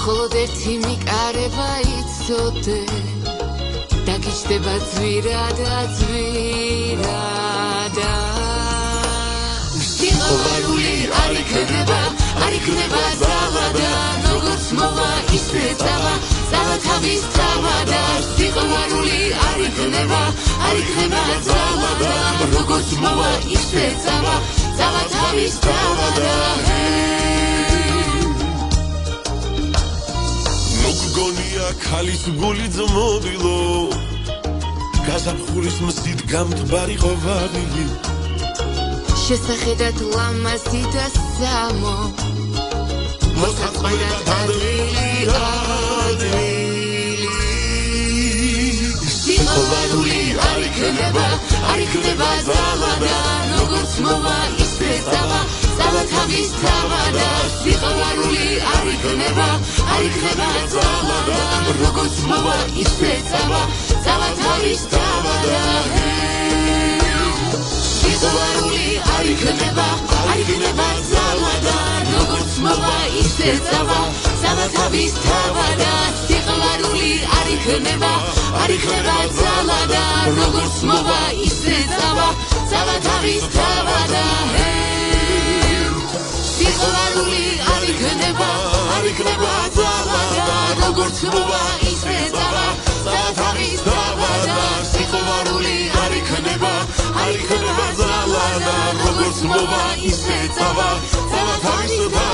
მხოლოდ ერთი მიკარება იცოდე დაგიჩნდება ძვირა და სიყვარული არ იქნება ძალა და როგორც მოვა ისე წავა ძალა თავის თავა და სიყვარული არ იქნება ძალა და როგორც მოვა ისე წავა ძალა თავის თავა და მოგგონია ქალის გული ძმობილო გაზაფხულის მსით გამტბარი ყოფილი შესახედად ლამაზი და სამო მოსაწყვილად ადვილი სიყვარული არ იქნება ძალა და როგორც მოვა ისე წავა ძალა თავის თავა და სიყვარული არ იქნება ძალა და როგორც მოვა ისე წავა ძალა თავის თავა და სიყვარული არ იქნება ძალა და როგორც მოვა ისე წავა ძალა თავის თავა და სიყვარული არ იქნება ძალა და როგორც მოვა ისე წავა ძალა თავის თავა და სიყვარული არ იქნება ძალა და როგორც მოვა ისე წავა ძალა თავის თავა და სიყვარული არ იქნება ძალა და როგორც მოვა ისე წავა ძალა თავის თავა